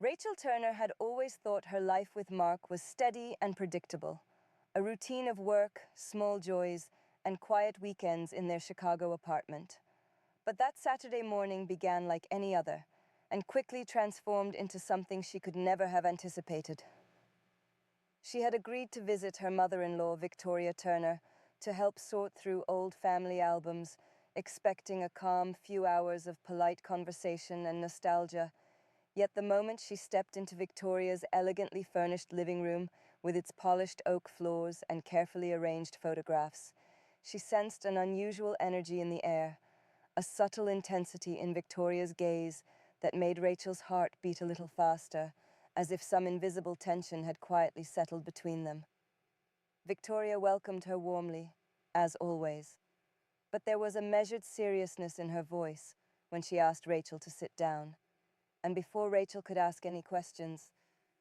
Rachel Turner had always thought her life with Mark was steady and predictable, a routine of work, small joys, and quiet weekends in their Chicago apartment. But that Saturday morning began like any other, and quickly transformed into something she could never have anticipated. She had agreed to visit her mother-in-law, Victoria Turner, to help sort through old family albums, expecting a calm few hours of polite conversation and nostalgia. Yet the moment she stepped into Victoria's elegantly furnished living room with its polished oak floors and carefully arranged photographs, she sensed an unusual energy in the air, a subtle intensity in Victoria's gaze that made Rachel's heart beat a little faster, as if some invisible tension had quietly settled between them. Victoria welcomed her warmly, as always, but there was a measured seriousness in her voice when she asked Rachel to sit down. And before Rachel could ask any questions,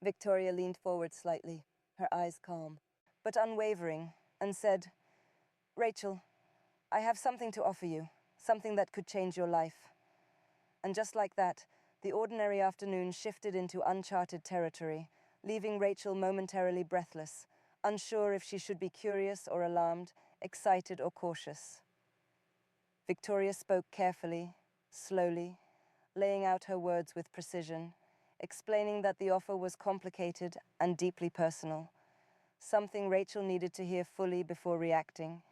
Victoria leaned forward slightly, her eyes calm, but unwavering, and said, "Rachel, I have something to offer you, something that could change your life." And just like that, the ordinary afternoon shifted into uncharted territory, leaving Rachel momentarily breathless, unsure if she should be curious or alarmed, excited or cautious. Victoria spoke carefully, slowly, laying out her words with precision, explaining that the offer was complicated and deeply personal, something Rachel needed to hear fully before reacting,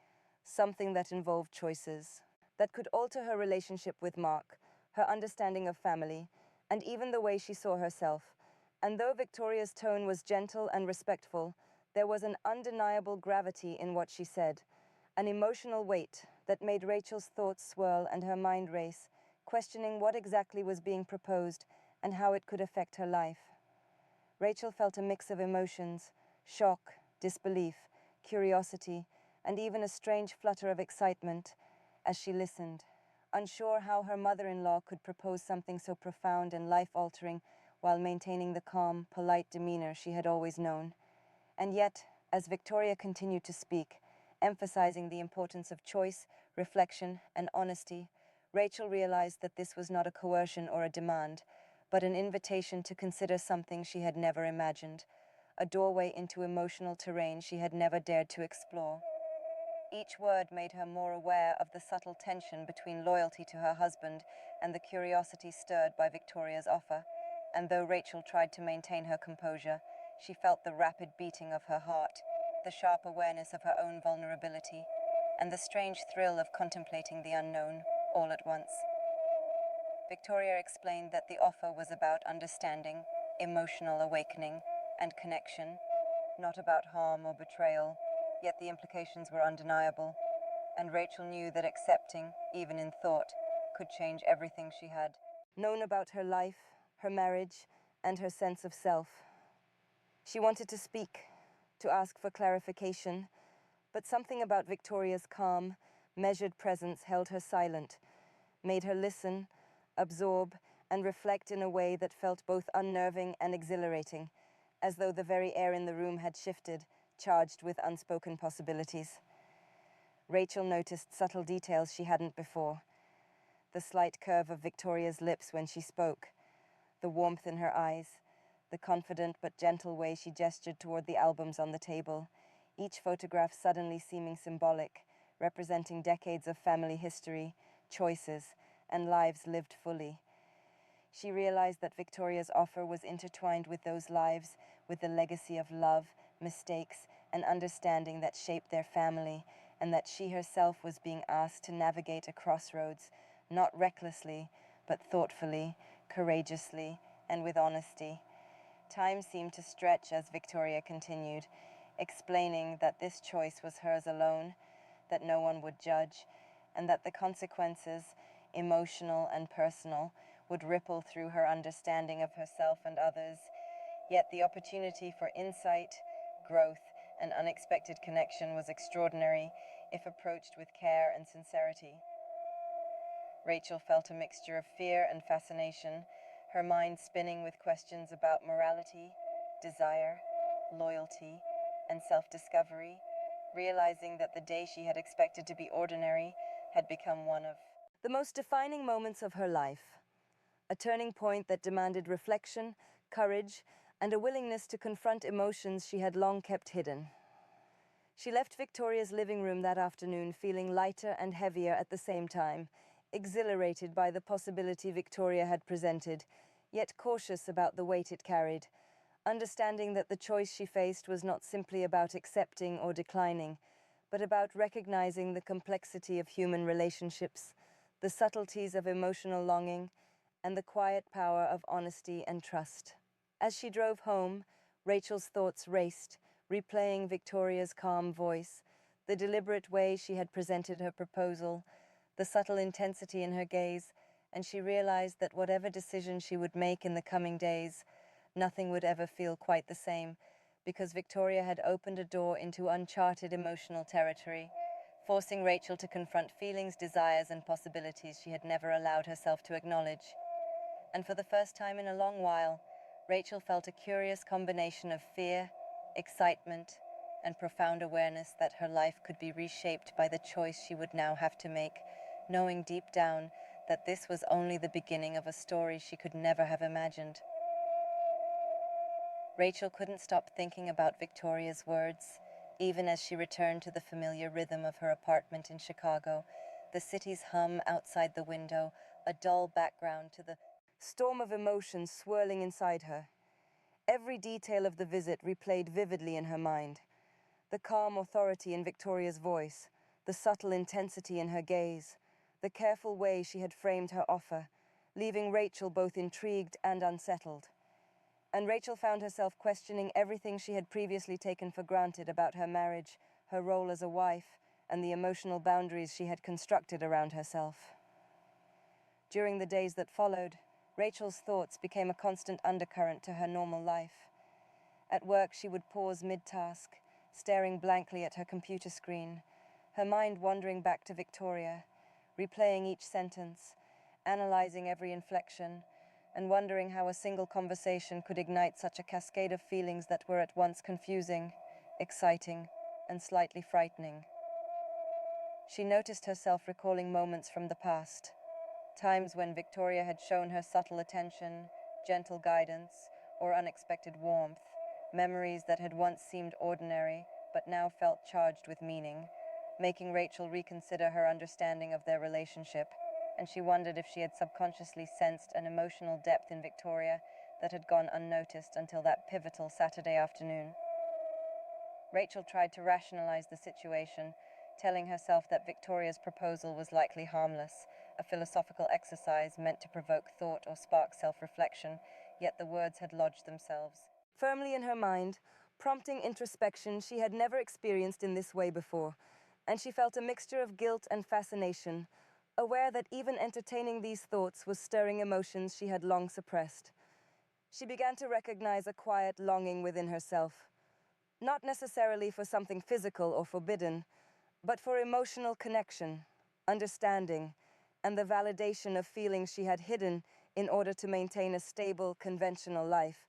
something that involved choices, that could alter her relationship with Mark, her understanding of family, and even the way she saw herself. And though Victoria's tone was gentle and respectful, there was an undeniable gravity in what she said, an emotional weight that made Rachel's thoughts swirl and her mind race, questioning what exactly was being proposed and how it could affect her life. Rachel felt a mix of emotions: shock, disbelief, curiosity, and even a strange flutter of excitement as she listened, unsure how her mother-in-law could propose something so profound and life-altering while maintaining the calm, polite demeanor she had always known. And yet, as Victoria continued to speak, emphasizing the importance of choice, reflection, and honesty, Rachel realized that this was not a coercion or a demand, but an invitation to consider something she had never imagined, a doorway into emotional terrain she had never dared to explore. Each word made her more aware of the subtle tension between loyalty to her husband and the curiosity stirred by Victoria's offer, and though Rachel tried to maintain her composure, she felt the rapid beating of her heart, the sharp awareness of her own vulnerability, and the strange thrill of contemplating the unknown all at once. Victoria explained that the offer was about understanding, emotional awakening, and connection, not about harm or betrayal, yet the implications were undeniable, and Rachel knew that accepting, even in thought, could change everything she had known about her life, her marriage, and her sense of self. She wanted to speak, to ask for clarification, but something about Victoria's calm, measured presence held her silent, made her listen, absorb, and reflect in a way that felt both unnerving and exhilarating, as though the very air in the room had shifted, charged with unspoken possibilities. Rachel noticed subtle details she hadn't before: the slight curve of Victoria's lips when she spoke, the warmth in her eyes, the confident but gentle way she gestured toward the albums on the table, each photograph suddenly seeming symbolic, representing decades of family history, choices, and lives lived fully. She realized that Victoria's offer was intertwined with those lives, with the legacy of love, mistakes, and understanding that shaped their family, and that she herself was being asked to navigate a crossroads, not recklessly, but thoughtfully, courageously, and with honesty. Time seemed to stretch as Victoria continued, explaining that this choice was hers alone, that no one would judge, and that the consequences, emotional and personal, would ripple through her understanding of herself and others. Yet the opportunity for insight, growth, and unexpected connection was extraordinary if approached with care and sincerity. Rachel felt a mixture of fear and fascination, her mind spinning with questions about morality, desire, loyalty, and self-discovery, realizing that the day she had expected to be ordinary had become one of the most defining moments of her life. A turning point that demanded reflection, courage, and a willingness to confront emotions she had long kept hidden. She left Victoria's living room that afternoon feeling lighter and heavier at the same time, exhilarated by the possibility Victoria had presented, yet cautious about the weight it carried, understanding that the choice she faced was not simply about accepting or declining, but about recognizing the complexity of human relationships, the subtleties of emotional longing, and the quiet power of honesty and trust. As she drove home, Rachel's thoughts raced, replaying Victoria's calm voice, the deliberate way she had presented her proposal, the subtle intensity in her gaze, and she realized that whatever decision she would make in the coming days, nothing would ever feel quite the same, because Victoria had opened a door into uncharted emotional territory, forcing Rachel to confront feelings, desires, and possibilities she had never allowed herself to acknowledge. And for the first time in a long while, Rachel felt a curious combination of fear, excitement, and profound awareness that her life could be reshaped by the choice she would now have to make, knowing deep down that this was only the beginning of a story she could never have imagined. Rachel couldn't stop thinking about Victoria's words, even as she returned to the familiar rhythm of her apartment in Chicago, the city's hum outside the window, a dull background to the storm of emotions swirling inside her. Every detail of the visit replayed vividly in her mind. The calm authority in Victoria's voice, the subtle intensity in her gaze, the careful way she had framed her offer, leaving Rachel both intrigued and unsettled. And Rachel found herself questioning everything she had previously taken for granted about her marriage, her role as a wife, and the emotional boundaries she had constructed around herself. During the days that followed, Rachel's thoughts became a constant undercurrent to her normal life. At work, she would pause mid-task, staring blankly at her computer screen, her mind wandering back to Victoria, replaying each sentence, analyzing every inflection, and wondering how a single conversation could ignite such a cascade of feelings that were at once confusing, exciting, and slightly frightening. She noticed herself recalling moments from the past, times when Victoria had shown her subtle attention, gentle guidance, or unexpected warmth, memories that had once seemed ordinary but now felt charged with meaning, making Rachel reconsider her understanding of their relationship, and she wondered if she had subconsciously sensed an emotional depth in Victoria that had gone unnoticed until that pivotal Saturday afternoon. Rachel tried to rationalize the situation, telling herself that Victoria's proposal was likely harmless, a philosophical exercise meant to provoke thought or spark self-reflection, yet the words had lodged themselves firmly in her mind, prompting introspection she had never experienced in this way before, and she felt a mixture of guilt and fascination, aware that even entertaining these thoughts was stirring emotions she had long suppressed. She began to recognize a quiet longing within herself, not necessarily for something physical or forbidden, but for emotional connection, understanding, and the validation of feelings she had hidden in order to maintain a stable, conventional life,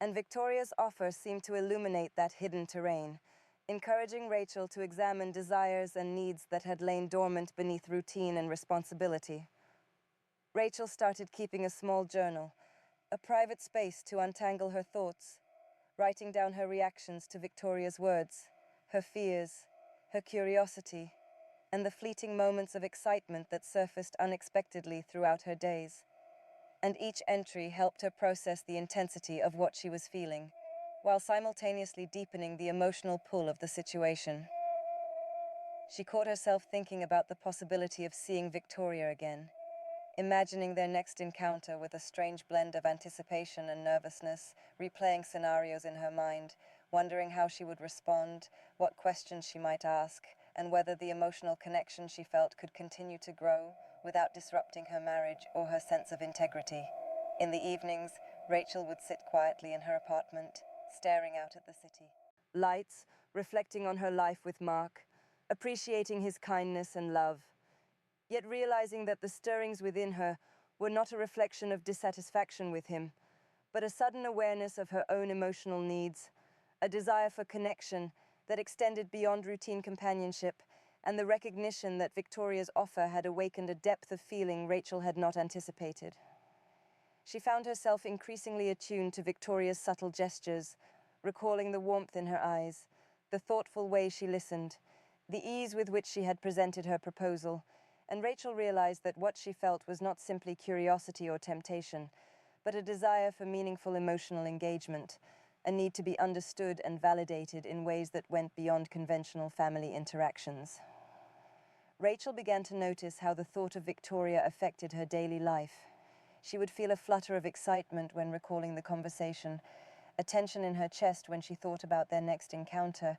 and Victoria's offer seemed to illuminate that hidden terrain, encouraging Rachel to examine desires and needs that had lain dormant beneath routine and responsibility. Rachel started keeping a small journal, a private space to untangle her thoughts, writing down her reactions to Victoria's words, her fears, her curiosity, and the fleeting moments of excitement that surfaced unexpectedly throughout her days. And each entry helped her process the intensity of what she was feeling, while simultaneously deepening the emotional pull of the situation. She caught herself thinking about the possibility of seeing Victoria again, imagining their next encounter with a strange blend of anticipation and nervousness, replaying scenarios in her mind, wondering how she would respond, what questions she might ask, and whether the emotional connection she felt could continue to grow without disrupting her marriage or her sense of integrity. In the evenings, Rachel would sit quietly in her apartment, staring out at the city. Lights, reflecting on her life with Mark, appreciating his kindness and love, yet realizing that the stirrings within her were not a reflection of dissatisfaction with him, but a sudden awareness of her own emotional needs, a desire for connection that extended beyond routine companionship, and the recognition that Victoria's offer had awakened a depth of feeling Rachel had not anticipated. She found herself increasingly attuned to Victoria's subtle gestures, recalling the warmth in her eyes, the thoughtful way she listened, the ease with which she had presented her proposal, and Rachel realized that what she felt was not simply curiosity or temptation, but a desire for meaningful emotional engagement, a need to be understood and validated in ways that went beyond conventional family interactions. Rachel began to notice how the thought of Victoria affected her daily life. She would feel a flutter of excitement when recalling the conversation, a tension in her chest when she thought about their next encounter,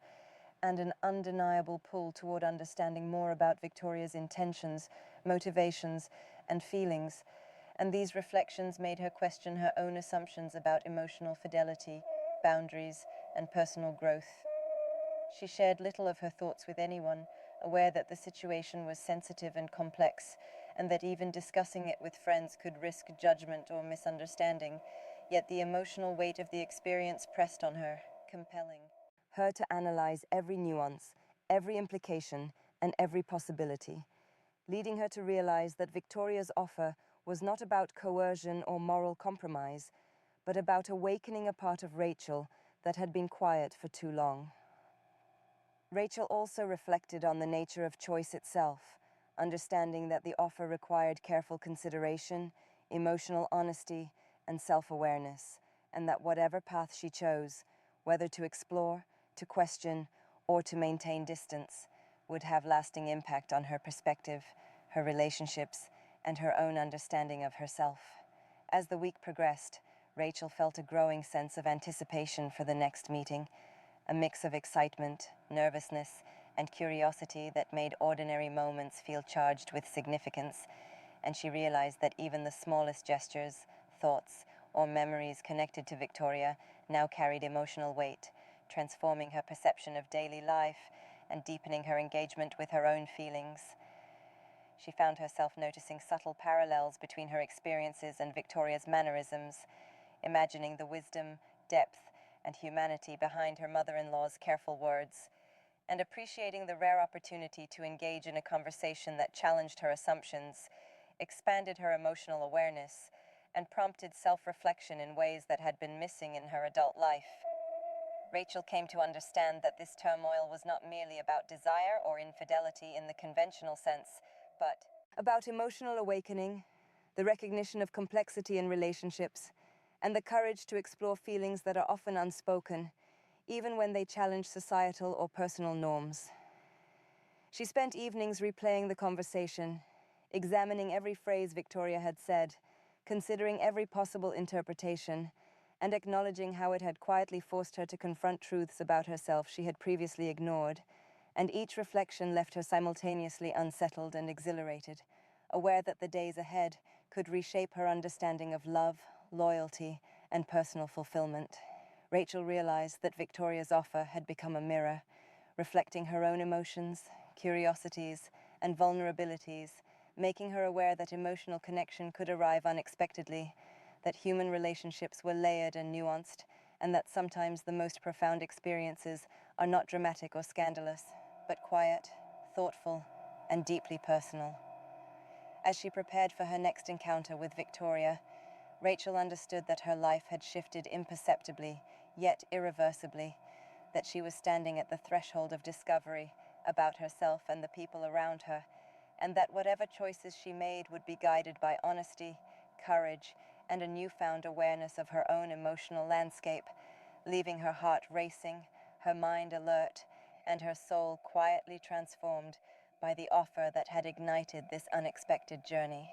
and an undeniable pull toward understanding more about Victoria's intentions, motivations, and feelings. And these reflections made her question her own assumptions about emotional fidelity, boundaries, and personal growth. She shared little of her thoughts with anyone, aware that the situation was sensitive and complex, and that even discussing it with friends could risk judgment or misunderstanding. Yet the emotional weight of the experience pressed on her, compelling her to analyze every nuance, every implication, and every possibility, leading her to realize that Victoria's offer was not about coercion or moral compromise, but about awakening a part of Rachel that had been quiet for too long. Rachel also reflected on the nature of choice itself, understanding that the offer required careful consideration, emotional honesty, and self-awareness, and that whatever path she chose, whether to explore, to question, or to maintain distance, would have lasting impact on her perspective, her relationships, and her own understanding of herself. As the week progressed, Rachel felt a growing sense of anticipation for the next meeting, a mix of excitement, nervousness, and curiosity that made ordinary moments feel charged with significance, and she realized that even the smallest gestures, thoughts, or memories connected to Victoria now carried emotional weight, transforming her perception of daily life and deepening her engagement with her own feelings. She found herself noticing subtle parallels between her experiences and Victoria's mannerisms, imagining the wisdom, depth, and humanity behind her mother-in-law's careful words, and appreciating the rare opportunity to engage in a conversation that challenged her assumptions, expanded her emotional awareness, and prompted self-reflection in ways that had been missing in her adult life. Rachel came to understand that this turmoil was not merely about desire or infidelity in the conventional sense, but about emotional awakening, the recognition of complexity in relationships, and the courage to explore feelings that are often unspoken, even when they challenge societal or personal norms. She spent evenings replaying the conversation, examining every phrase Victoria had said, considering every possible interpretation, and acknowledging how it had quietly forced her to confront truths about herself she had previously ignored, and each reflection left her simultaneously unsettled and exhilarated, aware that the days ahead could reshape her understanding of love, loyalty, and personal fulfillment. Rachel realized that Victoria's offer had become a mirror, reflecting her own emotions, curiosities, and vulnerabilities, making her aware that emotional connection could arrive unexpectedly, that human relationships were layered and nuanced, and that sometimes the most profound experiences are not dramatic or scandalous, but quiet, thoughtful, and deeply personal. As she prepared for her next encounter with Victoria, Rachel understood that her life had shifted imperceptibly, yet irreversibly, that she was standing at the threshold of discovery about herself and the people around her, and that whatever choices she made would be guided by honesty, courage, and a newfound awareness of her own emotional landscape, leaving her heart racing, her mind alert, and her soul quietly transformed by the offer that had ignited this unexpected journey.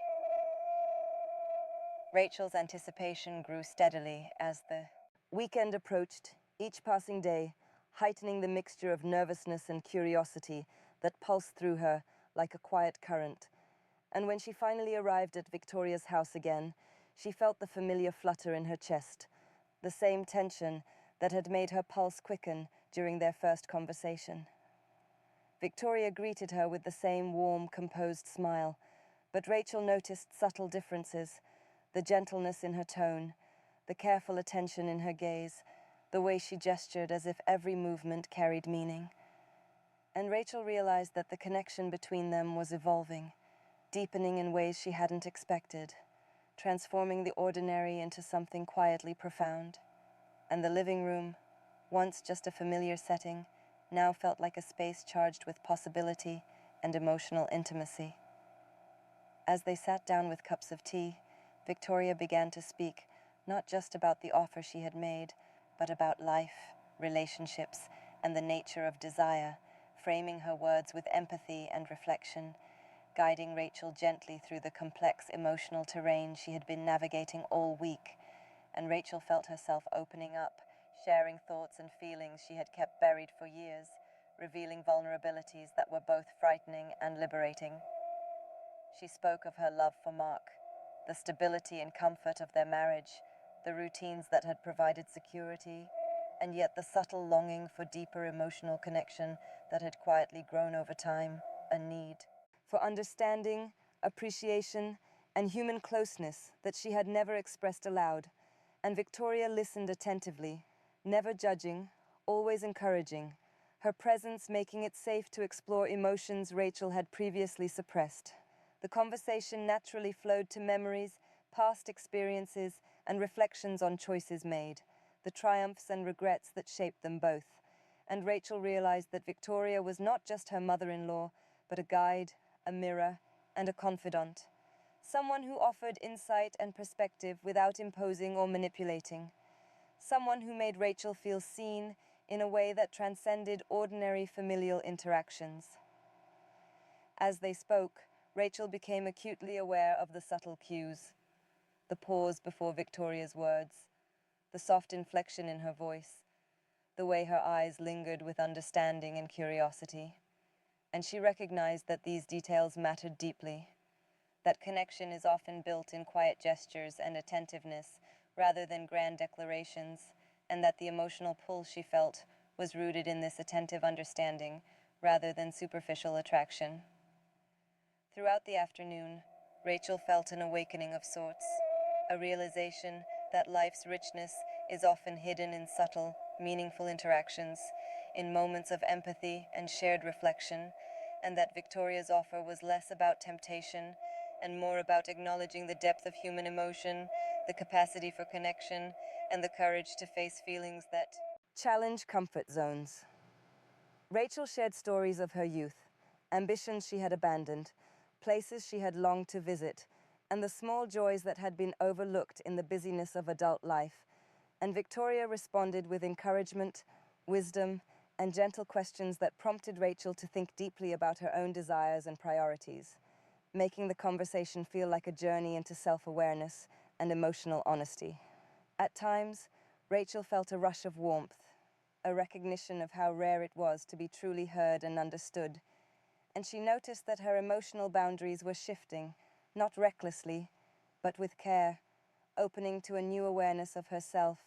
Rachel's anticipation grew steadily as the weekend approached, each passing day heightening the mixture of nervousness and curiosity that pulsed through her like a quiet current. And when she finally arrived at Victoria's house again, she felt the familiar flutter in her chest, the same tension that had made her pulse quicken during their first conversation. Victoria greeted her with the same warm, composed smile, but Rachel noticed subtle differences, the gentleness in her tone, the careful attention in her gaze, the way she gestured as if every movement carried meaning. And Rachel realized that the connection between them was evolving, deepening in ways she hadn't expected, transforming the ordinary into something quietly profound. And the living room, once just a familiar setting, now felt like a space charged with possibility and emotional intimacy. As they sat down with cups of tea, Victoria began to speak not just about the offer she had made, but about life, relationships, and the nature of desire, framing her words with empathy and reflection, guiding Rachel gently through the complex emotional terrain she had been navigating all week. And Rachel felt herself opening up, sharing thoughts and feelings she had kept buried for years, revealing vulnerabilities that were both frightening and liberating. She spoke of her love for Mark, the stability and comfort of their marriage, the routines that had provided security, and yet the subtle longing for deeper emotional connection that had quietly grown over time, a need for understanding, appreciation, and human closeness that she had never expressed aloud. And Victoria listened attentively, never judging, always encouraging, her presence making it safe to explore emotions Rachel had previously suppressed. The conversation naturally flowed to memories, past experiences, and reflections on choices made, the triumphs and regrets that shaped them both. And Rachel realized that Victoria was not just her mother-in-law, but a guide, a mirror, and a confidant. Someone who offered insight and perspective without imposing or manipulating. Someone who made Rachel feel seen in a way that transcended ordinary familial interactions. As they spoke, Rachel became acutely aware of the subtle cues, the pause before Victoria's words, the soft inflection in her voice, the way her eyes lingered with understanding and curiosity. And she recognized that these details mattered deeply, that connection is often built in quiet gestures and attentiveness rather than grand declarations, and that the emotional pull she felt was rooted in this attentive understanding rather than superficial attraction. Throughout the afternoon, Rachel felt an awakening of sorts, a realization that life's richness is often hidden in subtle, meaningful interactions, in moments of empathy and shared reflection, and that Victoria's offer was less about temptation and more about acknowledging the depth of human emotion, the capacity for connection, and the courage to face feelings that challenge comfort zones. Rachel shared stories of her youth, ambitions she had abandoned, places she had longed to visit, and the small joys that had been overlooked in the busyness of adult life. And Victoria responded with encouragement, wisdom, and gentle questions that prompted Rachel to think deeply about her own desires and priorities, making the conversation feel like a journey into self-awareness and emotional honesty. At times, Rachel felt a rush of warmth, a recognition of how rare it was to be truly heard and understood, and she noticed that her emotional boundaries were shifting, not recklessly, but with care, opening to a new awareness of herself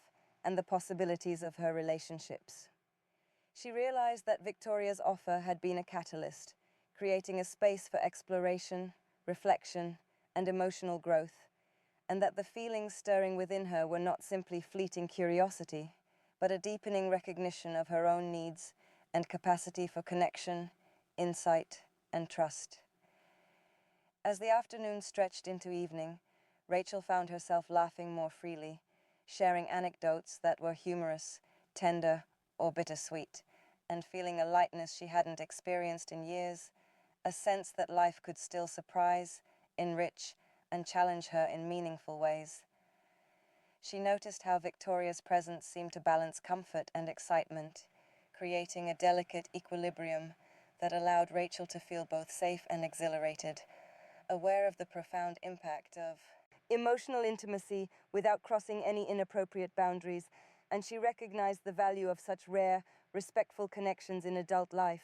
and the possibilities of her relationships. She realized that Victoria's offer had been a catalyst, creating a space for exploration, reflection, and emotional growth, and that the feelings stirring within her were not simply fleeting curiosity, but a deepening recognition of her own needs and capacity for connection, insight, and trust. As the afternoon stretched into evening, Rachel found herself laughing more freely, sharing anecdotes that were humorous, tender, or bittersweet, and feeling a lightness she hadn't experienced in years, a sense that life could still surprise, enrich, and challenge her in meaningful ways. She noticed how Victoria's presence seemed to balance comfort and excitement, creating a delicate equilibrium that allowed Rachel to feel both safe and exhilarated, aware of the profound impact of emotional intimacy without crossing any inappropriate boundaries, and she recognized the value of such rare, respectful connections in adult life.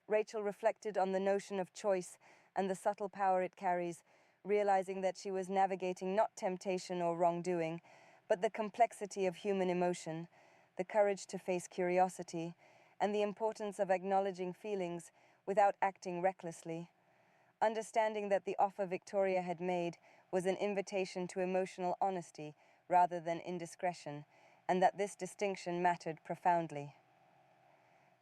Rachel reflected on the notion of choice and the subtle power it carries, realizing that she was navigating not temptation or wrongdoing, but the complexity of human emotion, the courage to face curiosity, and the importance of acknowledging feelings without acting recklessly. Understanding that the offer Victoria had made was an invitation to emotional honesty rather than indiscretion, and that this distinction mattered profoundly.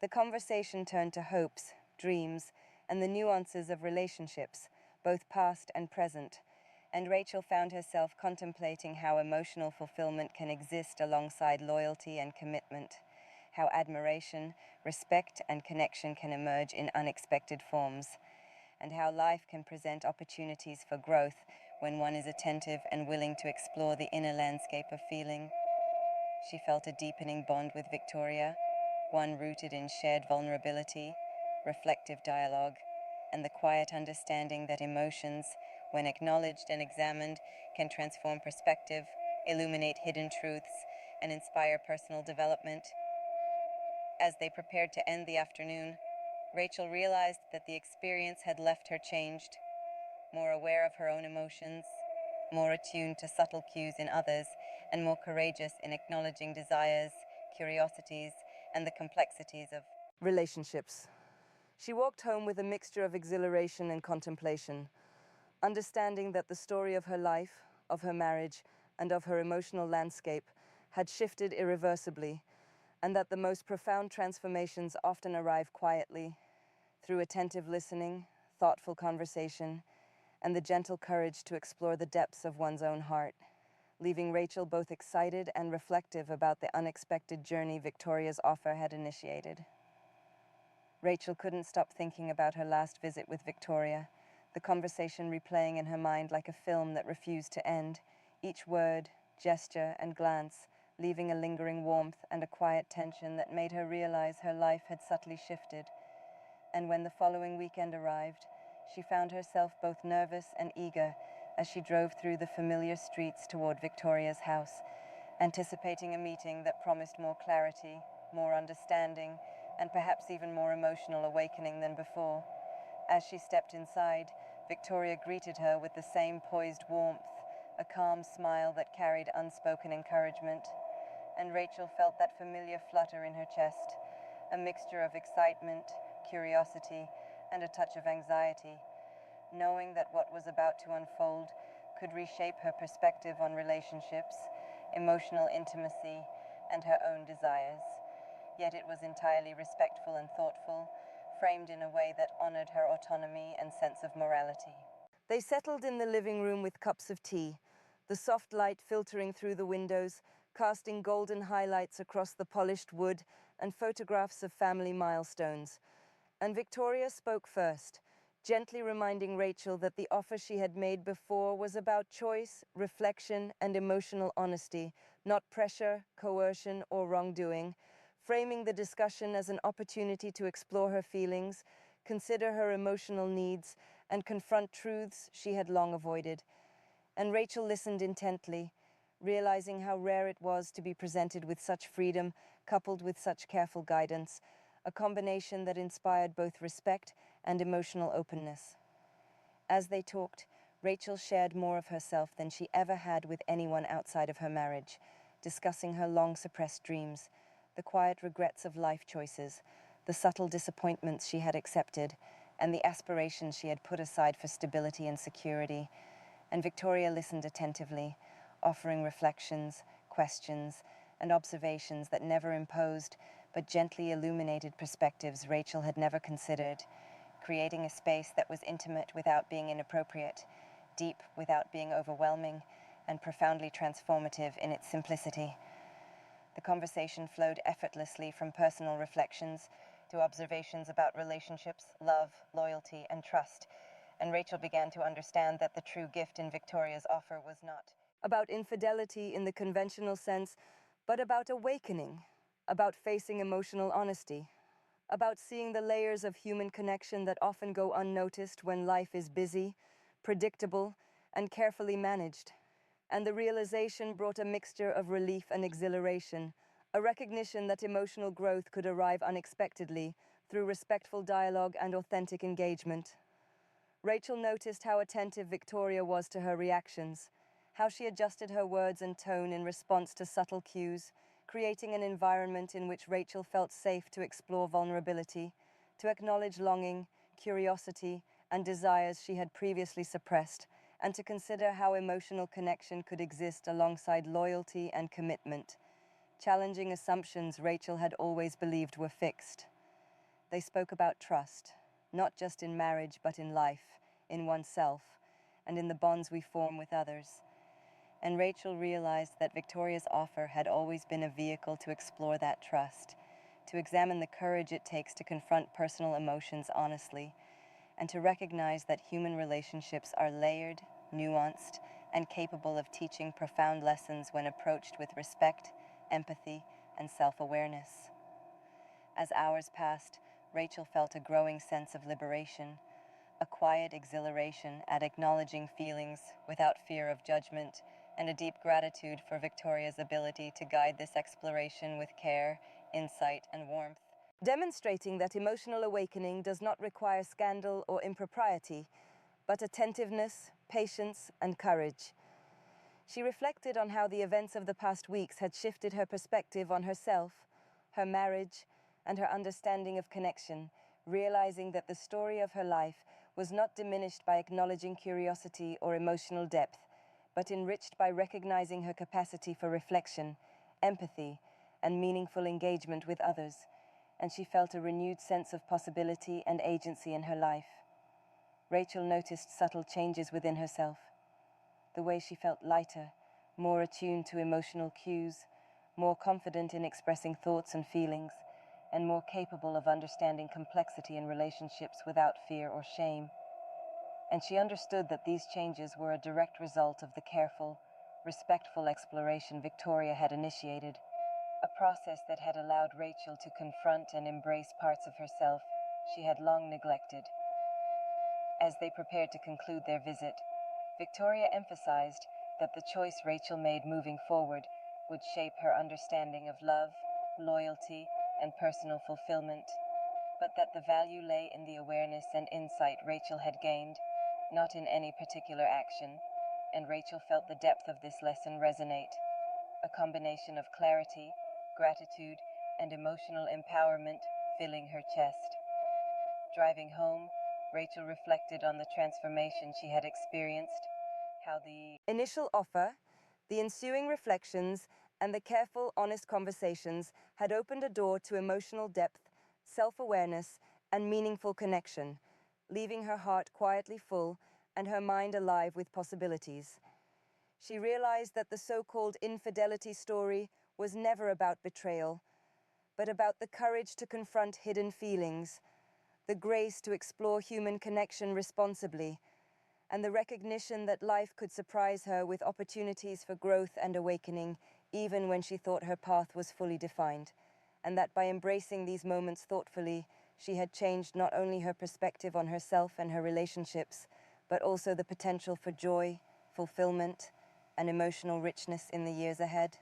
The conversation turned to hopes, dreams, and the nuances of relationships, both past and present, and Rachel found herself contemplating how emotional fulfillment can exist alongside loyalty and commitment, how admiration, respect, and connection can emerge in unexpected forms, and how life can present opportunities for growth when one is attentive and willing to explore the inner landscape of feeling. She felt a deepening bond with Victoria, one rooted in shared vulnerability, reflective dialogue, and the quiet understanding that emotions, when acknowledged and examined, can transform perspective, illuminate hidden truths, and inspire personal development. As they prepared to end the afternoon, Rachel realized that the experience had left her changed, more aware of her own emotions, more attuned to subtle cues in others, and more courageous in acknowledging desires, curiosities, and the complexities of relationships. She walked home with a mixture of exhilaration and contemplation, understanding that the story of her life, of her marriage, and of her emotional landscape had shifted irreversibly, and that the most profound transformations often arrive quietly, through attentive listening, thoughtful conversation, and the gentle courage to explore the depths of one's own heart, leaving Rachel both excited and reflective about the unexpected journey Victoria's offer had initiated. Rachel couldn't stop thinking about her last visit with Victoria, the conversation replaying in her mind like a film that refused to end, each word, gesture, and glance leaving a lingering warmth and a quiet tension that made her realize her life had subtly shifted. And when the following weekend arrived, she found herself both nervous and eager as she drove through the familiar streets toward Victoria's house, anticipating a meeting that promised more clarity, more understanding, and perhaps even more emotional awakening than before. As she stepped inside, Victoria greeted her with the same poised warmth, a calm smile that carried unspoken encouragement, and Rachel felt that familiar flutter in her chest, a mixture of excitement, curiosity, and a touch of anxiety, knowing that what was about to unfold could reshape her perspective on relationships, emotional intimacy, and her own desires. Yet it was entirely respectful and thoughtful, framed in a way that honored her autonomy and sense of morality. They settled in the living room with cups of tea, the soft light filtering through the windows, casting golden highlights across the polished wood and photographs of family milestones. And Victoria spoke first, gently reminding Rachel that the offer she had made before was about choice, reflection, and emotional honesty, not pressure, coercion, or wrongdoing, framing the discussion as an opportunity to explore her feelings, consider her emotional needs, and confront truths she had long avoided. And Rachel listened intently, realizing how rare it was to be presented with such freedom, coupled with such careful guidance, a combination that inspired both respect and emotional openness. As they talked, Rachel shared more of herself than she ever had with anyone outside of her marriage, discussing her long-suppressed dreams, the quiet regrets of life choices, the subtle disappointments she had accepted, and the aspirations she had put aside for stability and security. And Victoria listened attentively, offering reflections, questions, and observations that never imposed, but gently illuminated perspectives Rachel had never considered, creating a space that was intimate without being inappropriate, deep without being overwhelming, and profoundly transformative in its simplicity. The conversation flowed effortlessly from personal reflections to observations about relationships, love, loyalty, and trust, and Rachel began to understand that the true gift in Victoria's offer was not about infidelity in the conventional sense, but about awakening, about facing emotional honesty, about seeing the layers of human connection that often go unnoticed when life is busy, predictable, and carefully managed. And the realization brought a mixture of relief and exhilaration, a recognition that emotional growth could arrive unexpectedly through respectful dialogue and authentic engagement. Rachel noticed how attentive Victoria was to her reactions, how she adjusted her words and tone in response to subtle cues, creating an environment in which Rachel felt safe to explore vulnerability, to acknowledge longing, curiosity, and desires she had previously suppressed, and to consider how emotional connection could exist alongside loyalty and commitment, challenging assumptions Rachel had always believed were fixed. They spoke about trust, not just in marriage but in life, in oneself, and in the bonds we form with others. And Rachel realized that Victoria's offer had always been a vehicle to explore that trust, to examine the courage it takes to confront personal emotions honestly, and to recognize that human relationships are layered, nuanced, and capable of teaching profound lessons when approached with respect, empathy, and self-awareness. As hours passed, Rachel felt a growing sense of liberation, a quiet exhilaration at acknowledging feelings without fear of judgment, and a deep gratitude for Victoria's ability to guide this exploration with care, insight, and warmth. Demonstrating that emotional awakening does not require scandal or impropriety, but attentiveness, patience, and courage. She reflected on how the events of the past weeks had shifted her perspective on herself, her marriage, and her understanding of connection, realizing that the story of her life was not diminished by acknowledging curiosity or emotional depth, but enriched by recognizing her capacity for reflection, empathy, and meaningful engagement with others, and she felt a renewed sense of possibility and agency in her life. Rachel noticed subtle changes within herself. The way she felt lighter, more attuned to emotional cues, more confident in expressing thoughts and feelings, and more capable of understanding complexity in relationships without fear or shame. And she understood that these changes were a direct result of the careful, respectful exploration Victoria had initiated, a process that had allowed Rachel to confront and embrace parts of herself she had long neglected. As they prepared to conclude their visit, Victoria emphasized that the choice Rachel made moving forward would shape her understanding of love, loyalty, and personal fulfillment, but that the value lay in the awareness and insight Rachel had gained, not in any particular action, and Rachel felt the depth of this lesson resonate, a combination of clarity, gratitude, and emotional empowerment filling her chest. Driving home, Rachel reflected on the transformation she had experienced, how the initial offer, the ensuing reflections, and the careful, honest conversations had opened a door to emotional depth, self-awareness, and meaningful connection, leaving her heart quietly full and her mind alive with possibilities. She realized that the so-called infidelity story was never about betrayal, but about the courage to confront hidden feelings, the grace to explore human connection responsibly, and the recognition that life could surprise her with opportunities for growth and awakening, even when she thought her path was fully defined, and that by embracing these moments thoughtfully, she had changed not only her perspective on herself and her relationships, but also the potential for joy, fulfillment, and emotional richness in the years ahead,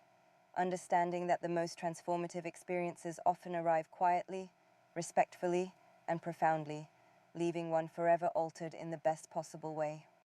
understanding that the most transformative experiences often arrive quietly, respectfully, and profoundly, leaving one forever altered in the best possible way.